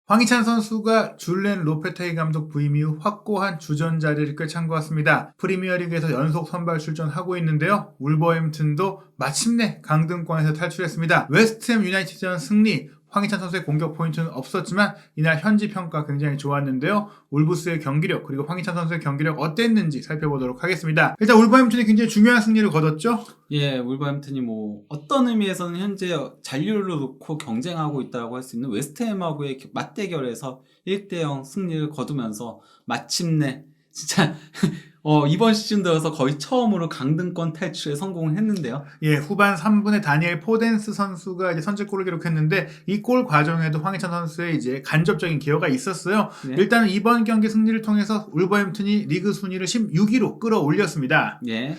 황희찬 선수가 줄렌 로페테이 감독 부임 이후 확고한 주전 자리를 꿰찬 것 같습니다. 프리미어리그에서 연속 선발 출전하고 있는데요. 울버햄튼도 마침내 강등권에서 탈출했습니다. 웨스트햄 유나이티드전 승리, 황희찬 선수의 공격 포인트는 없었지만 이날 현지 평가 굉장히 좋았는데요. 울브스의 경기력 그리고 황희찬 선수의 경기력 어땠는지 살펴보도록 하겠습니다. 일단 울버햄튼이 굉장히 중요한 승리를 거뒀죠. 예, 울버햄튼이 어떤 의미에서는 현재 잔류를 놓고 경쟁하고 있다고 할 수 있는 웨스트햄하고의 맞대결에서 1대0 승리를 거두면서 마침내 진짜 이번 시즌 들어서 거의 처음으로 강등권 탈출에 성공을 했는데요. 예, 후반 3분에 다니엘 포덴스 선수가 이제 선제골을 기록했는데 이 골 과정에도 황희찬 선수의 이제 간접적인 기여가 있었어요. 네. 일단은 이번 경기 승리를 통해서 울버햄튼이 리그 순위를 16위로 끌어올렸습니다. 예.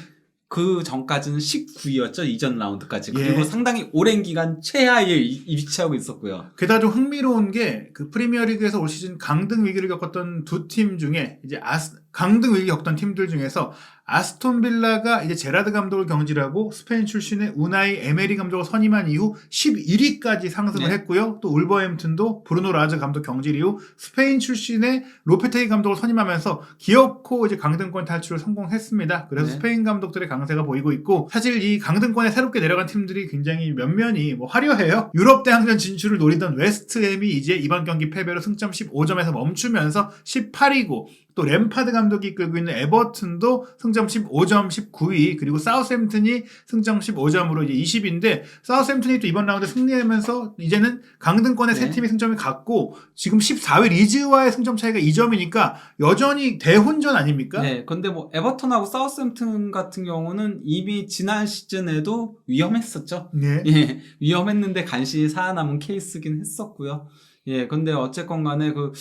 그 전까지는 19위였죠. 이전 라운드까지. 그리고 예. 상당히 오랜 기간 최하위에 위치하고 있었고요. 게다가 좀 흥미로운 게 그 프리미어리그에서 올 시즌 강등 위기를 겪었던 두 팀 중에 이제 강등 위기 겪던 팀들 중에서 아스톤 빌라가 이제 제라드 감독을 경질하고 스페인 출신의 우나이 에메리 감독을 선임한 이후 11위까지 상승을 네. 했고요. 또 울버햄튼도 브루노 라즈 감독 경질 이후 스페인 출신의 로페테이 감독을 선임하면서 기어코 이제 강등권 탈출을 성공했습니다. 그래서 네. 스페인 감독들의 강세가 보이고 있고, 사실 이 강등권에 새롭게 내려간 팀들이 굉장히 면면이 화려해요. 유럽 대항전 진출을 노리던 웨스트햄이 이제 이번 경기 패배로 승점 15점에서 멈추면서 18위고, 또 램파드 감독이 이끌고 있는 에버튼도 승점 15점 19위, 그리고 사우스햄튼이 승점 15점으로 이제 20위인데, 사우스햄튼이 또 이번 라운드 승리하면서 이제는 강등권의 네. 세 팀이 승점이 같고, 지금 14위 리즈와의 승점 차이가 2점이니까 여전히 대혼전 아닙니까? 네. 근데 에버턴하고 사우스햄튼 같은 경우는 이미 지난 시즌에도 위험했었죠. 네. 예. 위험했는데 간신히 살아남은 케이스긴 했었고요. 예. 근데 어쨌건 간에 그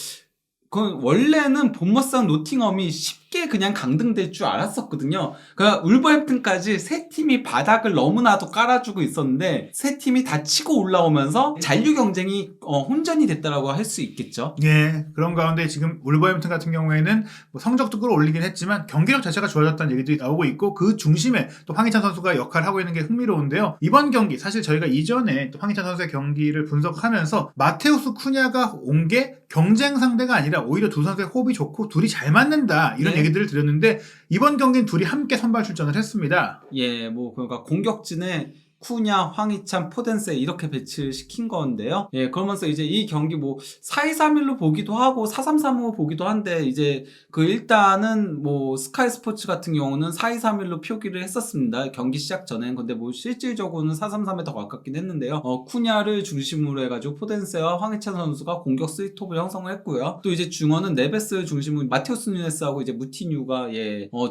원래는 본머스랑 노팅엄이 쉽게 그냥 강등될 줄 알았었거든요. 그러니까 울버햄튼까지 세 팀이 바닥을 너무나도 깔아주고 있었는데 세 팀이 다 치고 올라오면서 잔류 경쟁이 혼전이 됐다라고 할 수 있겠죠. 예, 그런 가운데 지금 울버햄튼 같은 경우에는 성적도 끌어올리긴 했지만 경기력 자체가 좋아졌다는 얘기들이 나오고 있고, 그 중심에 또 황희찬 선수가 역할을 하고 있는 게 흥미로운데요. 이번 경기 사실 저희가 이전에 또 황희찬 선수의 경기를 분석하면서 마테우스 쿠냐가 온 게 경쟁 상대가 아니라 오히려 두 선수의 호흡이 좋고 둘이 잘 맞는다, 이런 네. 얘기들을 드렸는데 이번 경기는 둘이 함께 선발 출전을 했습니다. 예, 그러니까 공격진에 쿠냐, 황희찬, 포덴세 이렇게 배치를 시킨 건데요. 예, 그러면서 이제 이 경기 4-2-3-1로 보기도 하고 4-3-3-5 보기도 한데, 이제 일단은 스카이 스포츠 같은 경우는 4-2-3-1로 표기를 했었습니다. 경기 시작 전엔. 근데 실질적으로는 4-3-3에 더 가깝긴 했는데요. 쿠냐를 중심으로 해가지고 포덴세와 황희찬 선수가 공격 3톱을 형성을 했고요. 또 이제 중원은 네베스를 중심으로 마테우스 누네스하고 이제 무티뉴가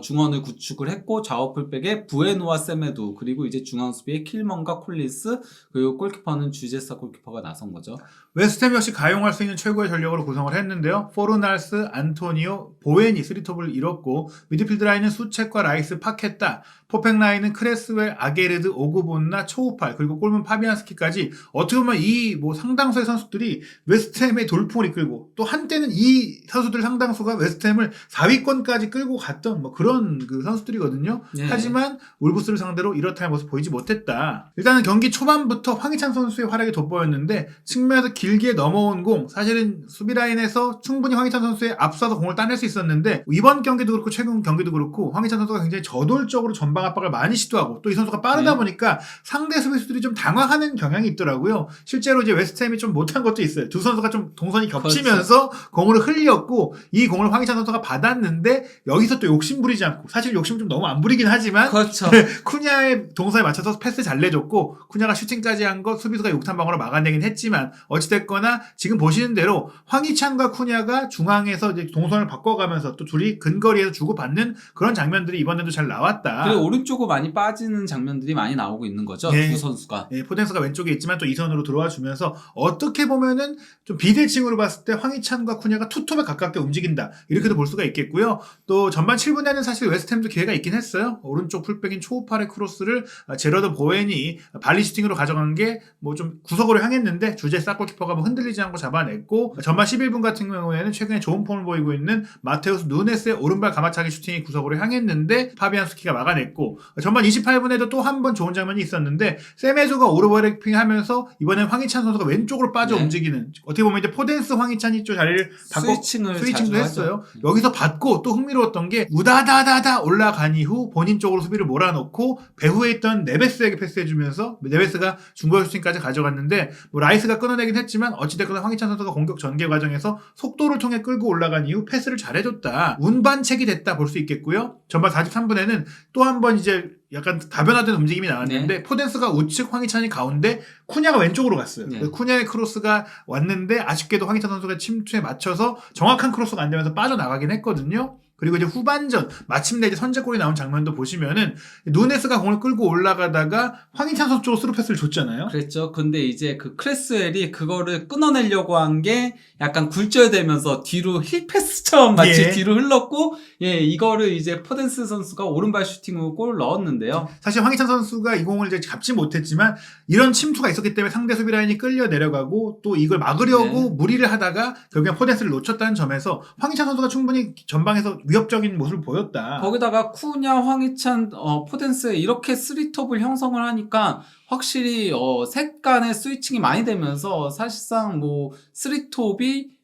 중원을 구축을 했고, 좌우 풀백에 부에노와 세메두, 그리고 이제 중앙 수비에 킬먼과 콜린스, 그리고 골키퍼는 주제사 골키퍼가 나선 거죠. 웨스트햄 역시 가용할 수 있는 최고의 전력으로 구성을 했는데요. 포르날스, 안토니오, 보웬이 3톱을 이뤘고, 미드필드 라인은 수책과 라이스, 파케타, 포백 라인은 크레스웰, 아게르드, 오그본나, 초우팔, 그리고 골문 파비안스키까지 어떻게 보면 이 상당수의 선수들이 웨스트햄의 돌풍을 이끌고, 또 한때는 이 선수들 상당수가 웨스트햄을 4위권까지 끌고 갔던 그런 그 선수들이거든요. 네. 하지만 울브스를 상대로 이렇다는 모습 보이지 못했다. 일단은 경기 초반부터 황희찬 선수의 활약이 돋보였는데, 측면에서 길게 넘어온 공, 사실은 수비 라인에서 충분히 황희찬 선수의 앞서서 공을 따낼 수 있었는데, 이번 경기도 그렇고 최근 경기도 그렇고 황희찬 선수가 굉장히 저돌적으로 전방 압박을 많이 시도하고, 또 이 선수가 빠르다 보니까 상대 수비수들이 좀 당황하는 경향이 있더라고요. 실제로 이제 웨스트햄이 좀 못한 것도 있어요. 두 선수가 좀 동선이 겹치면서 공을 흘렸고, 이 공을 황희찬 선수가 받았는데 여기서 또 욕심 부리지 않고, 사실 욕심 좀 너무 안 부리긴 하지만 그렇죠. 쿠냐의 동선에 맞춰서 패스 잘 내줬고, 쿠냐가 슈팅까지 한 거 수비수가 욕탕 방어로 막아내긴 했지만, 어찌됐거나 지금 보시는 대로 황희찬과 쿠냐가 중앙에서 이제 동선을 바꿔가면서 또 둘이 근거리에서 주고받는 그런 장면들이 이번에도 잘 나왔다. 그리고 오른쪽으로 많이 빠지는 장면들이 많이 나오고 있는 거죠. 네. 두 선수가. 네, 포덴스가 왼쪽에 있지만 또 이선으로 들어와 주면서 어떻게 보면은 좀 비대칭으로 봤을 때 황희찬과 쿠냐가 투톱에 가깝게 움직인다, 이렇게도 볼 수가 있겠고요. 또 전반 7분에는 사실 웨스트햄도 기회가 있긴 했어요. 오른쪽 풀백인 초우팔의 크로스를 제러드 보웬이 발리 슈팅으로 가져간 게 좀 구석으로 향했는데 주제 싹골키퍼가 흔들리지 않고 잡아냈고, 전반 11분 같은 경우에는 최근에 좋은 폼을 보이고 있는 마테우스 누네스의 오른발 가마차기 슈팅이 구석으로 향했는데 파비안스키가 막아냈고, 됐고 전반 28분에도 또 한 번 좋은 장면이 있었는데 세메조가 오버래핑 하면서 이번엔 황희찬 선수가 왼쪽으로 빠져 네. 움직이는 어떻게 보면 이제 포덴스 황희찬이 좀 자리를 바꿔 스위칭도 스위칭도 했어요. 여기서 받고 또 흥미로웠던 게 우다다다다 올라간 이후 본인 쪽으로 수비를 몰아넣고 배후에 있던 네베스에게 패스해주면서 네베스가 중거리 슈팅까지 가져갔는데 뭐 라이스가 끊어내긴 했지만 어찌됐거나 황희찬 선수가 공격 전개 과정에서 속도를 통해 끌고 올라간 이후 패스를 잘해줬다. 운반책이 됐다 볼 수 있겠고요. 전반 43분에는 또 한 번 이제 약간 다변화된 움직임이 나왔는데 포덴스가 우측 황희찬이 가운데 쿠냐가 왼쪽으로 갔어요. 네. 쿠냐의 크로스가 왔는데 아쉽게도 황희찬 선수가 침투에 맞춰서 정확한 크로스가 안 되면서 빠져나가긴 했거든요. 그리고 이제 후반전 마침내 이제 선제골이 나온 장면도 보시면은 누네스가 공을 끌고 올라가다가 황희찬 선수 쪽으로 스루 패스를 줬잖아요. 그랬죠. 근데 이제 그 크레스웰이 그거를 끊어내려고 한 게 약간 굴절되면서 뒤로 힐패스처럼 마치 예. 뒤로 흘렀고, 예, 이거를 이제 포덴스 선수가 오른발 슈팅으로 골을 넣었는데요. 사실 황희찬 선수가 이 공을 이제 잡지 못했지만 이런 침투가 있었기 때문에 상대 수비 라인이 끌려 내려가고 또 이걸 막으려고 무리를 하다가 결국엔 포덴스를 놓쳤다는 점에서 황희찬 선수가 충분히 전방에서 위협적인 모습을 보였다. 거기다가 쿠냐, 황희찬, 포덴스 이렇게 3톱을 형성을 하니까 확실히 셋 간의 스위칭이 많이 되면서 사실상 뭐 3톱이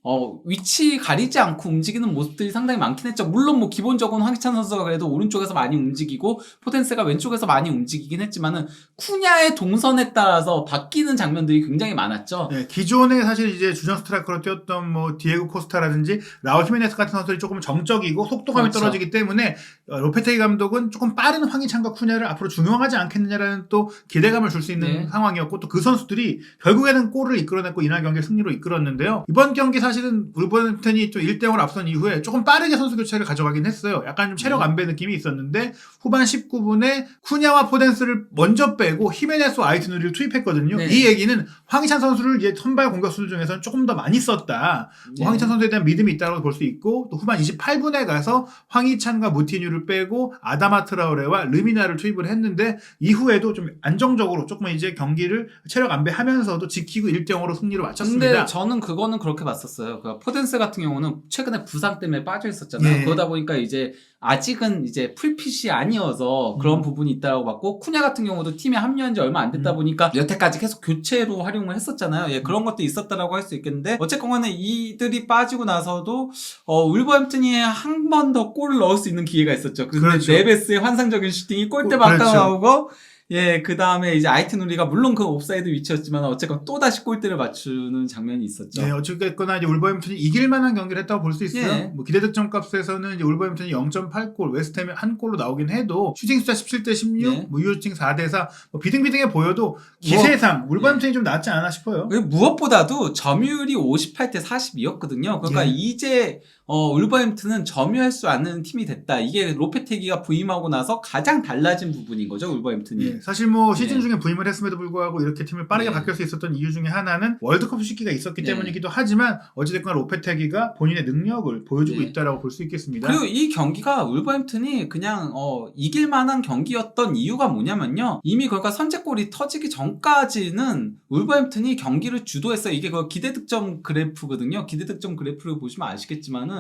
위치 가리지 않고 움직이는 모습들이 상당히 많긴 했죠. 물론 뭐 기본적으로는 황희찬 선수가 그래도 오른쪽에서 많이 움직이고 포텐스가 왼쪽에서 많이 움직이긴 했지만은 쿠냐의 동선에 따라서 바뀌는 장면들이 굉장히 많았죠. 네, 기존에 사실 이제 주전 스트라이커로 뛰었던 뭐 디에고 코스타라든지 라울 히메네스 같은 선수들이 조금 정적이고 속도감이 그렇죠. 떨어지기 때문에 로페테기 감독은 조금 빠른 황희찬과 쿠냐를 앞으로 중용하지 않겠느냐라는 또 기대감을 줄 수 있는 네. 상황이었고 또 그 선수들이 결국에는 골을 이끌어냈고 이날 경기 승리로 이끌었는데요. 이번 경기 사실은 울버햄튼이 좀 1대0으로 앞선 이후에 조금 빠르게 선수 교체를 가져가긴 했어요. 약간 좀 체력 안배 느낌이 있었는데 후반 19분에 쿠냐와 포덴스를 먼저 빼고 히메네스와 아이트누리를 투입했거든요. 네. 이 얘기는 황희찬 선수를 이제 선발 공격수들 중에서는 조금 더 많이 썼다. 네. 황희찬 선수에 대한 믿음이 있다고 볼 수 있고 또 후반 28분에 가서 황희찬과 무티뉴를 빼고 아다마 트라우레와 르미나를 투입을 했는데 이후에도 좀 안정적으로 조금 이제 경기를 체력 안배하면서도 지키고 1대0으로 승리를 마쳤습니다. 근데 저는 그거는 그렇게 봤었어요. 그 포덴스 같은 경우는 최근에 부상 때문에 빠져 있었잖아요. 예. 그러다 보니까 이제 아직은 이제 풀핏이 아니어서 그런 부분이 있다고 봤고, 쿠냐 같은 경우도 팀에 합류한 지 얼마 안 됐다 보니까 여태까지 계속 교체로 활용을 했었잖아요. 예, 그런 것도 있었다라고 할 수 있겠는데, 어쨌건 이들이 빠지고 나서도 울버햄튼이 한 번 더 골을 넣을 수 있는 기회가 있었죠. 근데 그렇죠. 네베스의 환상적인 슈팅이 골대 밖으로 그렇죠. 나오고, 예, 그 다음에 이제 아이트누리가 물론 그 옵사이드 위치였지만 어쨌건 또 다시 골대를 맞추는 장면이 있었죠. 네, 어쨌거나 이제 울버햄튼이 이길 만한 경기를 했다고 볼 수 있어요. 예. 뭐 기대 득점 값에서는 이제 울버햄튼이 0.8골, 웨스트햄이 한 골로 나오긴 해도 슈팅 숫자 17대 16, 예. 뭐 유효슈팅 4대 4, 뭐 비등비등해 보여도 기세상 울버햄튼이 좀 낫지 않았나 싶어요. 그리고 무엇보다도 점유율이 58대 42였거든요. 그러니까 예. 이제 울버햄튼은 점유할 수 않는 팀이 됐다. 이게 로페테기가 부임하고 나서 가장 달라진 부분인 거죠, 울버햄튼이. 예, 사실 뭐 시즌 네. 중에 부임을 했음에도 불구하고 이렇게 팀을 빠르게 네. 바뀔 수 있었던 이유 중에 하나는 월드컵 시기가 있었기 네. 때문이기도 하지만 어찌됐거나 로페테기가 본인의 능력을 보여주고 네. 있다라고 볼 수 있겠습니다. 그리고 이 경기가 울버햄튼이 그냥 이길 만한 경기였던 이유가 뭐냐면요. 이미 그러니까 선제골이 터지기 전까지는 울버햄튼이 경기를 주도했어요. 이게 그 기대 득점 그래프거든요. 기대 득점 그래프를 보시면 아시겠지만은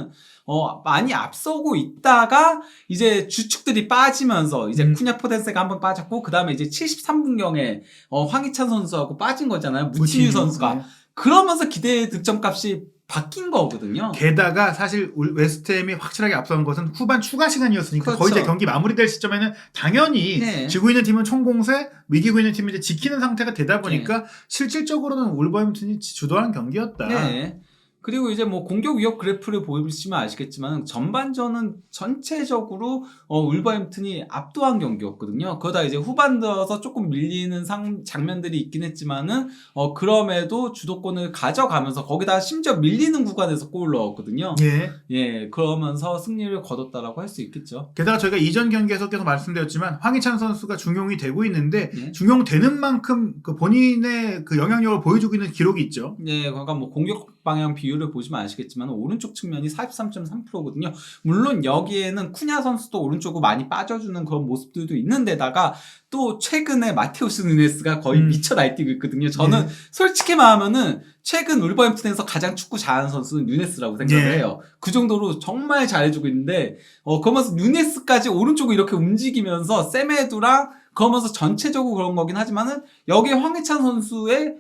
많이 앞서고 있다가 이제 주축들이 빠지면서 이제 쿠냐 포덴세가 한번 빠졌고, 그 다음에 이제 73분경에 황희찬 선수하고 빠진 거잖아요. 무티뉴 선수가. 네. 그러면서 기대 득점 값이 바뀐 거거든요. 게다가 사실 웨스트햄이 확실하게 앞선 것은 후반 추가 시간이었으니까 그렇죠. 거의 이제 경기 마무리될 시점에는 당연히 네. 지고 있는 팀은 총공세, 이기고 있는 팀이 이제 지키는 상태가 되다 보니까 실질적으로는 울버햄튼이 주도한 경기였다. 네. 그리고 이제 뭐 공격 위협 그래프를 보시면 아시겠지만 전반전은 전체적으로 울버햄튼이 압도한 경기였거든요. 그러다 이제 후반 들어서 조금 밀리는 장면들이 있긴 했지만은 그럼에도 주도권을 가져가면서 거기다 심지어 밀리는 구간에서 골을 넣었거든요. 예. 예, 그러면서 승리를 거뒀다라고 할 수 있겠죠. 게다가 저희가 이전 경기에서 계속 말씀드렸지만 황희찬 선수가 중용이 되고 있는데 예. 중용되는 만큼 그 본인의 그 영향력을 보여주고 있는 기록이 있죠. 예, 그러니까 뭐 공격 방향 비율 이유를 보시면 아시겠지만 오른쪽 측면이 43.3%거든요. 물론 여기에는 쿠냐 선수도 오른쪽으로 많이 빠져주는 그런 모습들도 있는데다가 또 최근에 마테우스 누네스가 거의 미쳐 날뛰고 있거든요. 저는 솔직히 말하면은 최근 울버햄튼에서 가장 축구 잘하는 선수는 누네스라고 생각을 해요. 그 정도로 정말 잘해주고 있는데 그러면서 누네스까지 오른쪽으로 이렇게 움직이면서 세메두랑 그러면서 전체적으로 그런 거긴 하지만은 여기에 황희찬 선수의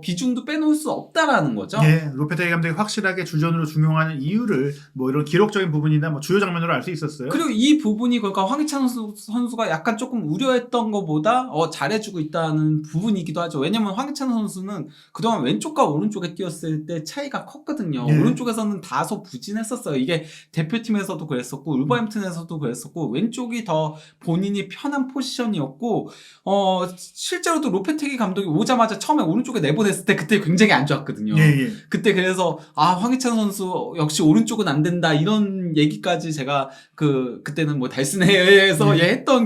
비중도 빼놓을 수 없다라는 거죠. 예, 로페테기 감독이 확실하게 주전으로 중용하는 이유를 뭐 이런 기록적인 부분이나 뭐 주요 장면으로 알 수 있었어요. 그리고 이 부분이 그러니까 황희찬 선수가 약간 조금 우려했던 것보다 잘해주고 있다는 부분이기도 하죠. 왜냐면 황희찬 선수는 그동안 왼쪽과 오른쪽에 뛰었을 때 차이가 컸거든요. 예. 오른쪽에서는 다소 부진했었어요. 이게 대표팀에서도 그랬었고 울버햄튼에서도 그랬었고 왼쪽이 더 본인이 편한 포지션이었고 실제로도 로페테기 감독이 오자마자 처음에 오른쪽에 내보냈을 때 그때 굉장히 안 좋았거든요. 예. 그때 그래서 황희찬 선수 역시 오른쪽은 안 된다 이런 얘기까지 제가 그때는 뭐 달슨회에서 했던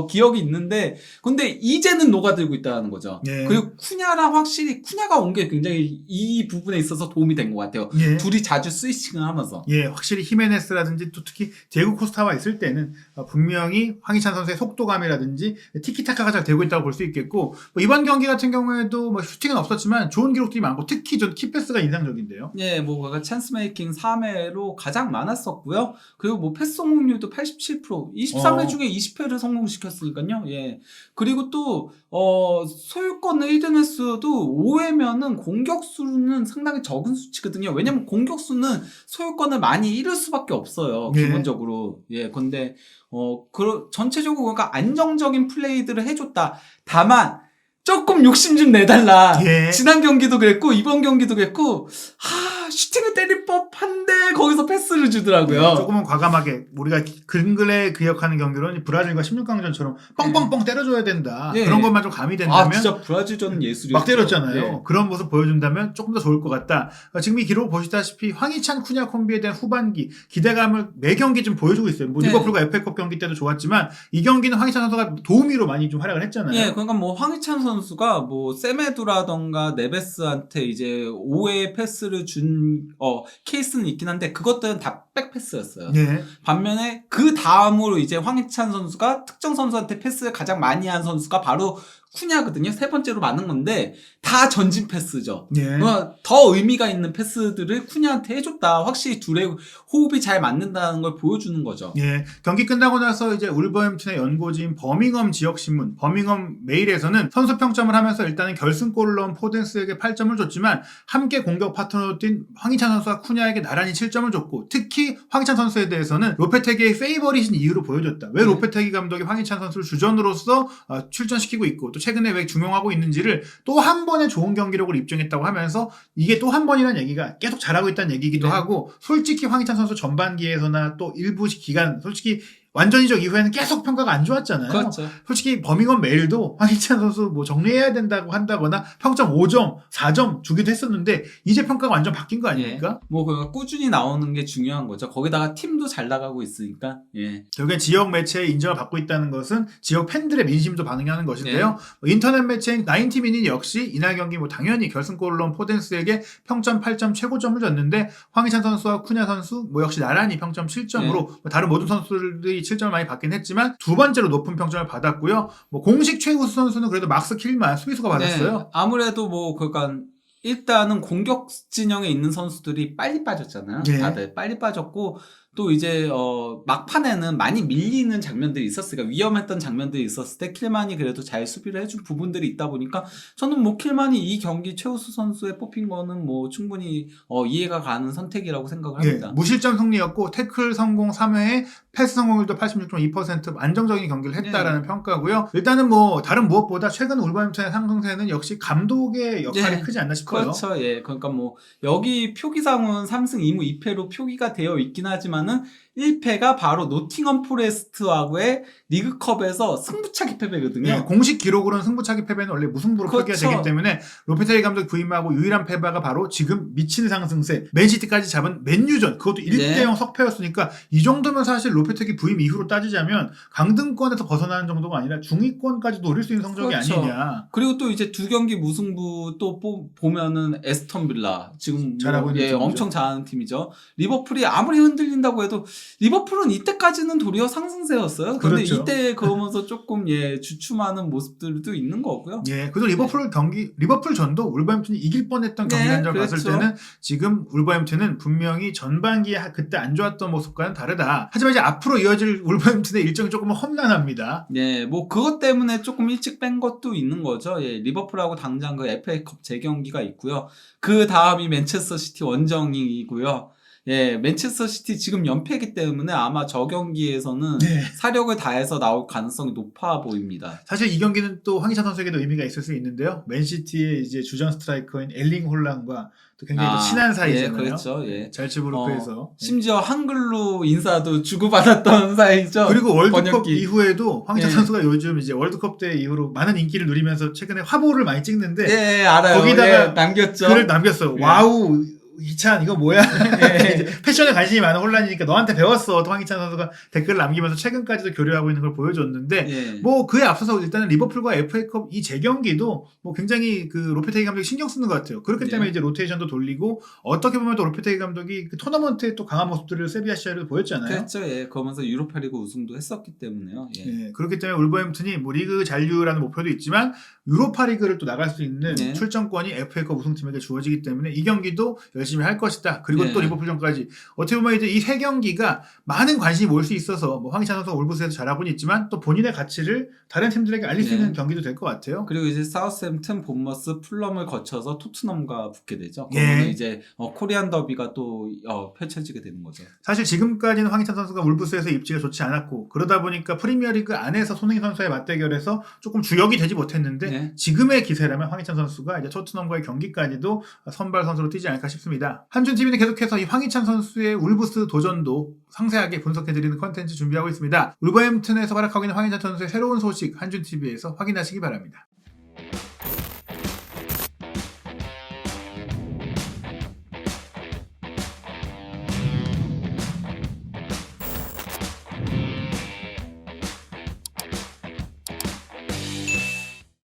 기억이 있는데 근데 이제는 녹아들고 있다는 거죠. 예. 그리고 쿠냐랑 확실히 쿠냐가 온 게 굉장히 이 부분에 있어서 도움이 된 것 같아요. 예. 둘이 자주 스위칭을 하면서. 예, 확실히 히메네스라든지 또 특히 디에고 코스타와 있을 때는 분명히 황희찬 선수의 속도감이라든지 티키타카가 잘 되고 있다고 볼 수 있겠고 뭐 이번 경기 같은 경우에도 뭐 슈팅은 없었지만 좋은 기록들이 많고 특히 전 키패스가 인상적인데요. 예, 뭐 찬스 메이킹 3회로 가장 많았었고요. 그리고 뭐 패스 성공률도 87%, 23회 중에 20회를 성공시켰으니까요. 예. 그리고 또 소유권 1등 횟수도 5회면은 공격수는 상당히 적은 수치거든요. 왜냐면 공격수는 소유권을 많이 잃을 수밖에 없어요. 예. 기본적으로. 예. 근데 전체적으로 그러니까 안정적인 플레이들을 해줬다. 다만 조금 욕심 좀 내달라. 예. 지난 경기도 그랬고 이번 경기도 그랬고 슈팅을 때릴 법한데 거기서 패스를 주더라고요. 조금은 과감하게 우리가 근근에 기억하는 경기로는 브라질과 16강전처럼 뻥뻥뻥 때려줘야 된다. 예. 그런 것만 좀 가미된다면 진짜 브라질전은 예술이었죠. 막 때렸잖아요. 예. 그런 모습 보여준다면 조금 더 좋을 것 같다. 지금 이 기록 보시다시피 황희찬 쿠냐 콤비에 대한 후반기 기대감을 매 경기 좀 보여주고 있어요. 뭐 네. 리버풀과 FA컵 경기 때도 좋았지만 이 경기는 황희찬 선수가 도우미로 많이 좀 활약을 했잖아요. 예, 그러니까 뭐 황희찬 선수가 뭐 세메두라던가 네베스한테 이제 5회 패스를 준 케이스는 있긴 한데 그것들은 다 백패스였어요. 예. 반면에 그 다음으로 이제 황희찬 선수가 특정 선수한테 패스를 가장 많이 한 선수가 바로 쿠냐거든요. 세 번째로 많은 건데 다 전진 패스죠. 예. 더 의미가 있는 패스들을 쿠냐한테 해줬다. 확실히 둘의 호흡이 잘 맞는다는 걸 보여주는 거죠. 예. 경기 끝나고 나서 이제 울버햄튼의 연고지인 버밍엄 지역신문, 버밍엄 메일에서는 선수 평점을 하면서 일단은 결승골을 넣은 포덴스에게 8점을 줬지만 함께 공격 파트너로 뛴 황희찬 선수와 쿠냐에게 나란히 7점을 줬고 특히 황희찬 선수에 대해서는 로페테기의 페이버릿인 이유로 보여줬다. 왜 로페테기 감독이 황희찬 선수를 주전으로서 출전시키고 있고 또 최근에 왜 중용하고 있는지를 또 한 번의 좋은 경기력을 입증했다고 하면서 이게 또 한 번이라는 얘기가 계속 잘하고 있다는 얘기이기도 하고 솔직히 황희찬 선수 전반기에서나 또 일부 기간 솔직히 완전히적 이후에는 계속 평가가 안 좋았잖아요. 그렇죠. 솔직히 버밍엄 메일도 황희찬 선수 뭐 정리해야 된다고 한다거나 평점 5점, 4점 주기도 했었는데 이제 평가가 완전 바뀐 거 아닙니까? 예. 뭐 그러니까 꾸준히 나오는 게 중요한 거죠. 거기다가 팀도 잘 나가고 있으니까. 예. 결국엔 지역 매체의 인정을 받고 있다는 것은 지역 팬들의 민심도 반영하는 것인데요. 인터넷 매체인 90미닛 역시 이날 경기 뭐 당연히 결승골을 넣은 포덴스에게 평점 8점 최고점을 줬는데 황희찬 선수와 쿠냐 선수 뭐 역시 나란히 평점 7점으로 뭐 다른 모든 선수들이 7점을 많이 받긴 했지만 두 번째로 높은 평점을 받았고요. 뭐 공식 최우수 선수는 그래도 막스 킬만 수비수가 받았어요. 네. 아무래도 뭐 그러니까 일단은 공격 진영에 있는 선수들이 빨리 빠졌잖아요. 예. 다들 빨리 빠졌고 또 이제 막판에는 많이 밀리는 장면들이 있었으니까 위험했던 장면들이 있었을 때 킬만이 그래도 잘 수비를 해준 부분들이 있다 보니까 저는 뭐 킬만이 이 경기 최우수 선수에 뽑힌 거는 뭐 충분히 이해가 가는 선택이라고 생각을 합니다. 예, 무실점 승리였고 태클 성공 3회에 패스 성공률도 86.2% 안정적인 경기를 했다라는 평가고요. 일단은 뭐 다른 무엇보다 최근 울버햄튼의 상승세는 역시 감독의 역할이 크지 않나 싶어요. 그렇죠. 예. 그러니까 뭐 여기 표기상은 3승 2무 2패로 표기가 되어 있긴 하지만 보면은 1패가 바로 노팅엄 포레스트하고의 리그컵에서 승부차기 패배거든요. 네, 공식 기록으로는 승부차기 패배는 원래 무승부로 그렇죠. 표기가 되기 때문에 로페테기 감독이 부임하고 유일한 패배가 바로 지금 미친 상승세 맨시티까지 잡은 맨유전, 그것도 1대0 석패였으니까 이 정도면 사실 로페테기 부임 이후로 따지자면 강등권에서 벗어나는 정도가 아니라 중위권까지 노릴 수 있는 성적이 그렇죠. 아니냐. 그리고 또 이제 2경기 무승부 또 보면은 에스턴 빌라 지금 잘하고 있는 팀이죠. 엄청 잘하는 팀이죠. 리버풀이 아무리 흔들린다고 해도 리버풀은 이때까지는 도리어 상승세였어요. 근데 그렇죠. 이때 그러면서 조금 주춤하는 모습들도 있는 거고요. 예, 그래서 리버풀 전도 울버햄튼이 이길 뻔했던 경기 네, 한점 봤을 그렇죠. 때는 지금 울버햄튼은 분명히 전반기에 그때 안 좋았던 모습과는 다르다. 하지만 이제 앞으로 이어질 울버햄튼의 일정이 조금 험난합니다. 예, 뭐 그것 때문에 조금 일찍 뺀 것도 있는 거죠. 예, 리버풀하고 당장 그 FA컵 재경기가 있고요. 그 다음이 맨체스터 시티 원정이고요. 예, 맨체스터 시티 지금 연패이기 때문에 아마 저 경기에서는 네. 사력을 다해서 나올 가능성이 높아 보입니다. 사실 이 경기는 또 황희찬 선수에게도 의미가 있을 수 있는데요. 맨시티의 이제 주전 스트라이커인 엘링 홀란과 또 굉장히 또 친한 사이잖아요. 예, 그렇죠. 예. 잘츠부르크에서. 심지어 한글로 인사도 주고받았던 사이죠. 그리고 월드컵 번역기. 이후에도 황희찬 예. 선수가 요즘 이제 월드컵 때 이후로 많은 인기를 누리면서 최근에 화보를 많이 찍는데 예, 알아요. 거기다가 예, 남겼죠. 글을 남겼어요. 예. 와우, 희찬 이거 뭐야? 예. 이제 패션에 관심이 많은 혼란이니까 너한테 배웠어. 또 황희찬 선수가 댓글을 남기면서 최근까지도 교류하고 있는 걸 보여줬는데 예. 뭐 그에 앞서서 일단은 리버풀과 FA컵 이 재경기도 뭐 굉장히 그 로페테기 감독이 신경 쓰는 것 같아요. 그렇기 때문에 네. 이제 로테이션도 돌리고 어떻게 보면 또 로페테기 감독이 그 토너먼트에 또 강한 모습들을 세비야 시절에도 보였잖아요. 그렇죠. 예. 그러면서 유로파리그 우승도 했었기 때문에요. 예. 예, 그렇기 때문에 울버햄튼이 뭐 리그 잔류라는 목표도 있지만 유로파리그를 또 나갈 수 있는 네. 출전권이 FA컵 우승팀에게 주어지기 때문에 이 경기도 열심히 할 것이다. 그리고 네. 또 리버풀전까지 어떻게 보면 이제 이 세 경기가 많은 관심이 모일 수 있어서 뭐 황희찬 선수가 올브스에서 잘하고는 있지만 또 본인의 가치를 다른 팀들에게 알릴 수 네. 있는 경기도 될 것 같아요. 그리고 이제 사우스햄튼, 본머스, 풀럼을 거쳐서 토트넘과 붙게 되죠. 예. 그러면 이제 코리안 더비가 또 펼쳐지게 되는 거죠. 사실 지금까지는 황희찬 선수가 울브스에서 입지가 좋지 않았고 그러다 보니까 프리미어리그 안에서 손흥민 선수의 맞대결에서 조금 주역이 되지 못했는데 네. 지금의 기세라면 황희찬 선수가 이제 토트넘과의 경기까지도 선발 선수로 뛰지 않을까 싶습니다. 한준TV는 계속해서 이 황희찬 선수의 울브스 도전도 상세하게 분석해드리는 컨텐츠 준비하고 있습니다. 울버햄튼에서 활약하고 있는 황희찬 선수의 새로운 소식 한준TV에서 확인하시기 바랍니다.